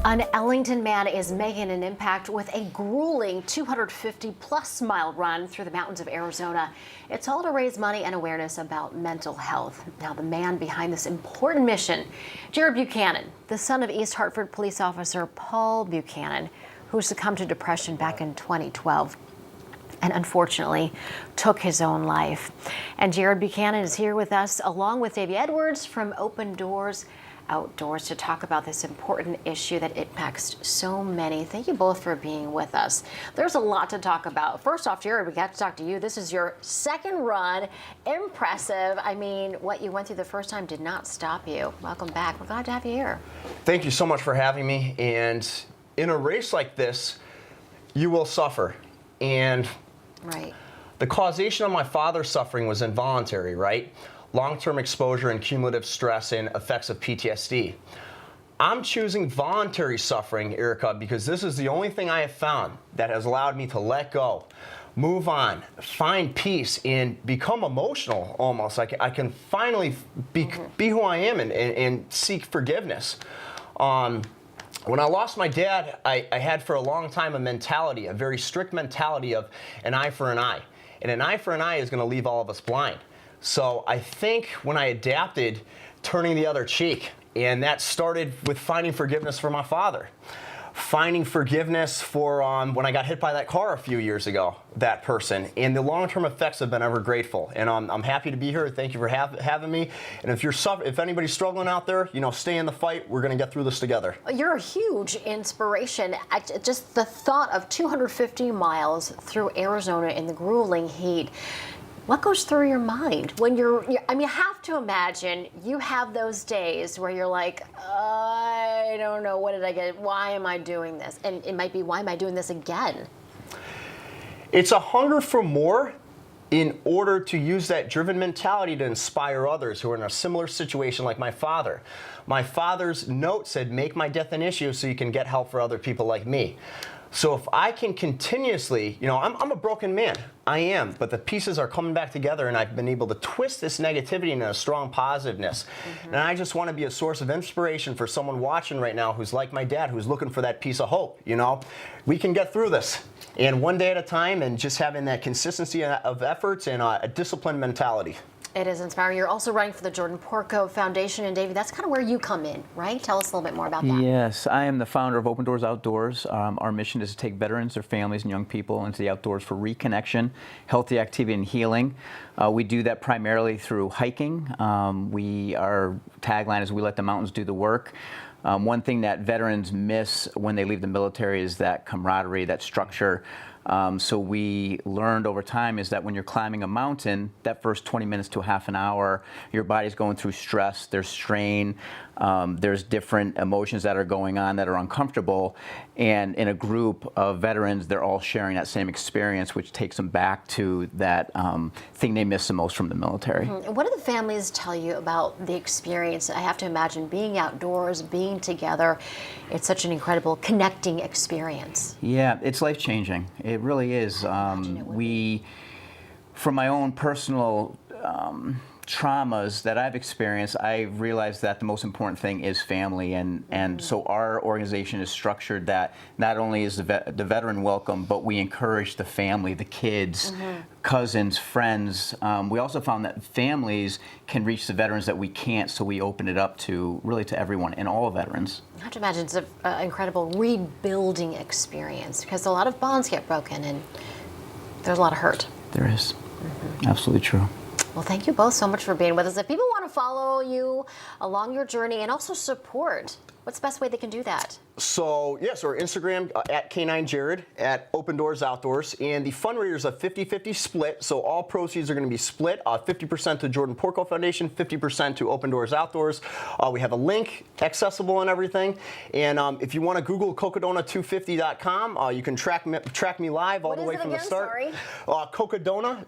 An Ellington man is making an impact with a grueling 250-plus mile run through the mountains of Arizona. It's all to raise money and awareness about mental health. Now, the man behind this important mission, Jared Buchanan, the son of East Hartford police officer Paul Buchanan, who succumbed to depression back in 2012 and unfortunately took his own life. And Jared Buchanan is here with us, along with Davey Edwards from Open Doors Outdoors, to talk about this important issue that impacts so many. Thank you both for being with us. There's a lot to talk about. First off, Jared, we got to talk to you. This is your second run. Impressive. I mean, what you went through the first time did not stop you. Welcome back. We're glad to have you here. Thank you so much for having me. And in a race like this, you will suffer. And right. The causation of my father's suffering was involuntary, right? Long-term exposure and cumulative stress and effects of PTSD. I'm choosing voluntary suffering, Erica, because this is the only thing I have found that has allowed me to let go, move on, find peace, and become emotional almost. I can finally be who I am and seek forgiveness. When I lost my dad, I had for a long time a very strict mentality of an eye for an eye. And an eye for an eye is going to leave all of us blind. So I think when I adapted, turning the other cheek, and that started with finding forgiveness for my father. Finding forgiveness for when I got hit by that car a few years ago, that person. And the long-term effects have been ever grateful. And I'm happy to be here. Thank you for having me. And if anybody's struggling out there, stay in the fight. We're going to get through this together. You're a huge inspiration. Just the thought of 250 miles through Arizona in the grueling heat. What goes through your mind when I mean, I have to imagine you have those days where you're like, I don't know, what did I get? Why am I doing this? And it might be, why am I doing this again? It's a hunger for more in order to use that driven mentality to inspire others who are in a similar situation like my father. My father's note said, make my death an issue so you can get help for other people like me. So if I can continuously, I'm a broken man. I am, but the pieces are coming back together, and I've been able to twist this negativity into a strong positiveness. And I just want to be a source of inspiration for someone watching right now who's like my dad, who's looking for that piece of hope. We can get through this, and one day at a time, and just having that consistency of efforts and a disciplined mentality. It is inspiring. You're also running for the Jordan Porco Foundation, and Davey, that's kind of where you come in, right? Tell us a little bit more about that. Yes, I am the founder of Open Doors Outdoors. Our mission is to take veterans, their families, and young people into the outdoors for reconnection, healthy activity, and healing. We do that primarily through hiking. Our tagline is, we let the mountains do the work. One thing that veterans miss when they leave the military is that camaraderie, that structure. So we learned over time is that when you're climbing a mountain, that first 20 minutes to half an hour, your body's going through stress, there's strain, there's different emotions that are going on that are uncomfortable. And in a group of veterans, they're all sharing that same experience, which takes them back to that thing they miss the most from the military. What do the families tell you about the experience? I have to imagine being outdoors, being together, it's such an incredible connecting experience. Yeah, it's life-changing. It really is. From my own personal traumas that I've experienced, I realized that the most important thing is family, and so our organization is structured that not only is the veteran welcome, but we encourage the family, the kids, cousins, friends. We also found that families can reach the veterans that we can't, so we open it up to everyone and all veterans. I have to imagine it's an incredible rebuilding experience, because a lot of bonds get broken and there's a lot of hurt. There is. Absolutely true. Well, thank you both so much for being with us. If people want to follow you along your journey and also support, what's the best way they can do that? So, yes, our Instagram at K9Jared, at Open Doors Outdoors, and the fundraiser is a 50-50 split, so all proceeds are going to be split, 50% to Jordan Porco Foundation, 50% to Open Doors Outdoors. We have a link accessible and everything, and if you want to Google Cocodona250.com, you can track me live all the way from the start. Sorry? Cocodona.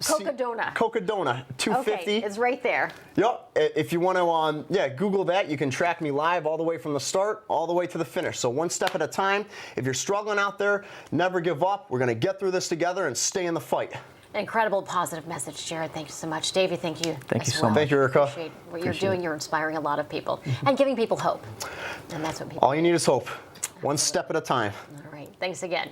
Cocodona 250. Okay, it's right there. Yep. If you want to, Google that. You can track me live all the way from the start, all the way to the finish. So one step at a time. If you're struggling out there, never give up. We're going to get through this together and stay in the fight. Incredible positive message, Jared. Thank you so much. Davey, thank you. Thank you so much. Thank you, Erica. Appreciate what you're doing. You're inspiring a lot of people and giving people hope. And that's what people All you need is hope. One step at a time. All right. Thanks again.